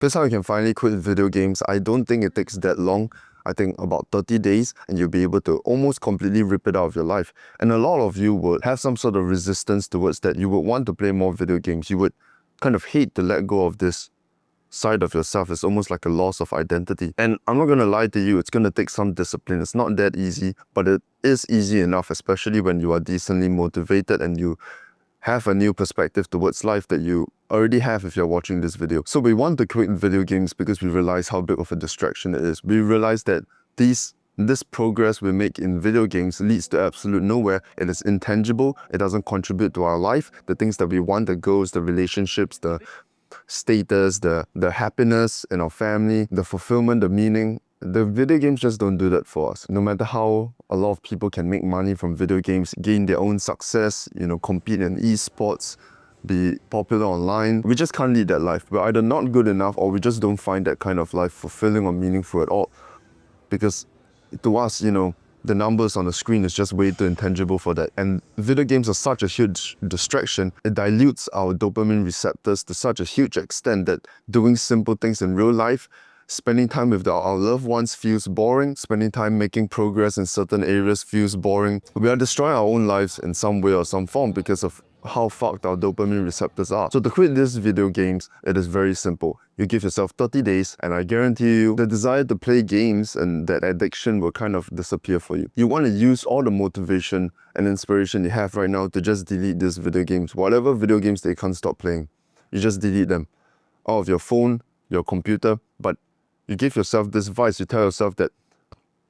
That's how you can finally quit video games. I don't think it takes that long. I think about 30 days and you'll be able to almost completely rip it out of your life. And a lot of you would have some sort of resistance towards that. You would want to play more video games. You would kind of hate to let go of this side of yourself. It's almost like a loss of identity. And I'm not going to lie to you, it's going to take some discipline. It's not that easy, but it is easy enough, especially when you are decently motivated and you have a new perspective towards life that you already have if you're watching this video. So we want to quit video games because we realize how big of a distraction it is. We realize that this progress we make in video games leads to absolute nowhere. It is intangible. It doesn't contribute to our life. The things that we want, the goals, the relationships, the status, the happiness in our family, the fulfillment, the meaning. The video games just don't do that for us. No matter how a lot of people can make money from video games, gain their own success, compete in esports, be popular online, we just can't lead that life. We're either not good enough or we just don't find that kind of life fulfilling or meaningful at all. Because to us, the numbers on the screen is just way too intangible for that. And video games are such a huge distraction. It dilutes our dopamine receptors to such a huge extent that doing simple things in real life, spending time with our loved ones feels boring. Spending time making progress in certain areas feels boring. We are destroying our own lives in some way or some form because of how fucked our dopamine receptors are. So to quit these video games, it is very simple. You give yourself 30 days and I guarantee you the desire to play games and that addiction will kind of disappear for you. You want to use all the motivation and inspiration you have right now to just delete these video games. Whatever video games that you can't stop playing, you just delete them out of your phone, your computer, but you give yourself this vice. You tell yourself that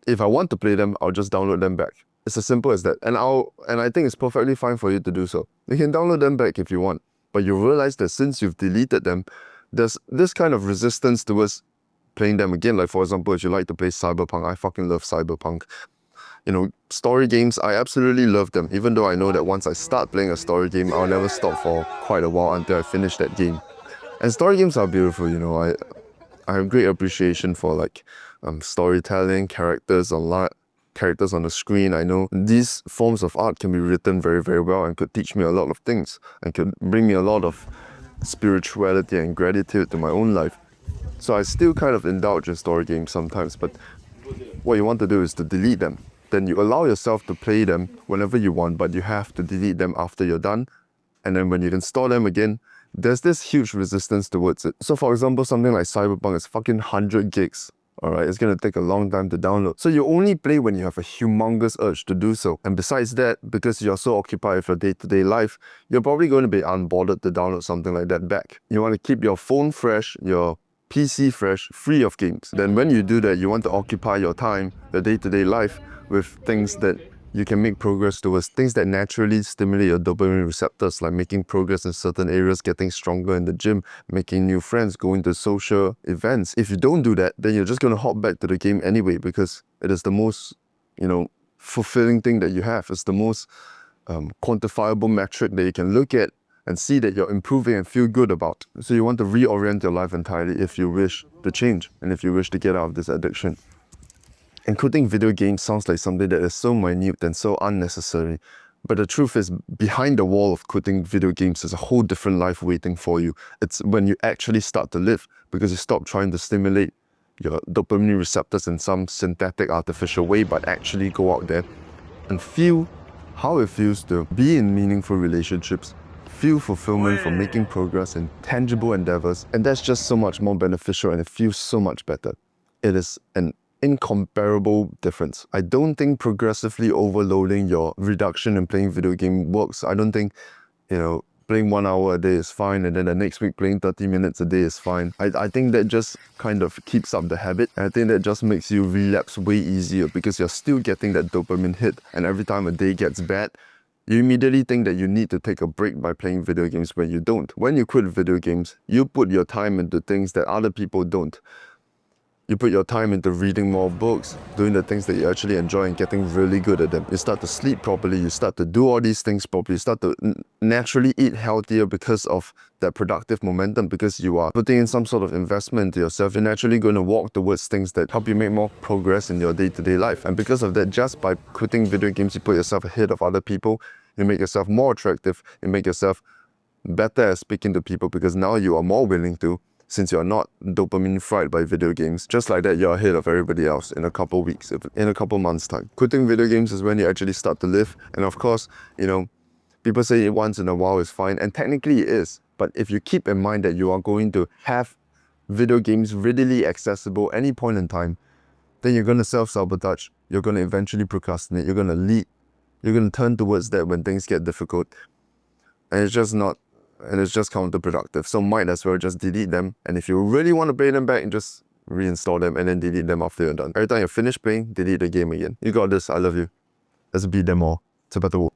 if I want to play them, I'll just download them back. It's as simple as that. And I think it's perfectly fine for you to do so. You can download them back if you want, but you realize that since you've deleted them, there's this kind of resistance towards playing them again. Like for example, if you like to play Cyberpunk, I fucking love Cyberpunk. Story games, I absolutely love them. Even though I know that once I start playing a story game, I'll never stop for quite a while until I finish that game. And story games are beautiful, I have great appreciation for storytelling, characters on the screen. I know these forms of art can be written very, very well and could teach me a lot of things and could bring me a lot of spirituality and gratitude to my own life. So I still kind of indulge in story games sometimes, but what you want to do is to delete them. Then you allow yourself to play them whenever you want, but you have to delete them after you're done. And then when you install them again, there's this huge resistance towards it. So for example, something like Cyberpunk is fucking 100 gigs. Alright, it's gonna take a long time to download. So you only play when you have a humongous urge to do so. And besides that, because you're so occupied with your day-to-day life, you're probably going to be unbothered to download something like that back. You want to keep your phone fresh, your PC fresh, free of games. Then when you do that, you want to occupy your time, your day-to-day life, with things that you can make progress towards, things that naturally stimulate your dopamine receptors, like making progress in certain areas, getting stronger in the gym, making new friends, going to social events. If you don't do that, then you're just going to hop back to the game anyway, because it is the most, fulfilling thing that you have. It's the most quantifiable metric that you can look at and see that you're improving and feel good about. So you want to reorient your life entirely if you wish to change and if you wish to get out of this addiction. And quitting video games sounds like something that is so minute and so unnecessary. But the truth is, behind the wall of quitting video games is a whole different life waiting for you. It's when you actually start to live, because you stop trying to stimulate your dopamine receptors in some synthetic, artificial way, but actually go out there and feel how it feels to be in meaningful relationships, feel fulfillment from making progress in tangible endeavors. And that's just so much more beneficial and it feels so much better. It is an incomparable difference. I don't think progressively overloading your reduction in playing video game works. I don't think, playing 1 hour a day is fine and then the next week playing 30 minutes a day is fine. I think that just kind of keeps up the habit. And I think that just makes you relapse way easier because you're still getting that dopamine hit, and every time a day gets bad, you immediately think that you need to take a break by playing video games when you don't. When you quit video games, you put your time into things that other people don't. You put your time into reading more books, doing the things that you actually enjoy and getting really good at them. You start to sleep properly, you start to do all these things properly, you start to naturally eat healthier because of that productive momentum, because you are putting in some sort of investment into yourself. You're naturally going to walk towards things that help you make more progress in your day-to-day life. And because of that, just by quitting video games, you put yourself ahead of other people, you make yourself more attractive, you make yourself better at speaking to people because now you are more willing to since you're not dopamine fried by video games, just like that, you're ahead of everybody else in a couple weeks, in a couple months' time. Quitting video games is when you actually start to live. And of course, people say it once in a while is fine, and technically it is. But if you keep in mind that you are going to have video games readily accessible any point in time, then you're going to self-sabotage. You're going to eventually procrastinate. You're going to lead. You're going to turn towards that when things get difficult. And it's just counterproductive. So might as well just delete them. And if you really want to pay them back, just reinstall them and then delete them after you're done. Every time you're finished playing, delete the game again. You got this. I love you. Let's beat them all. It's a better world.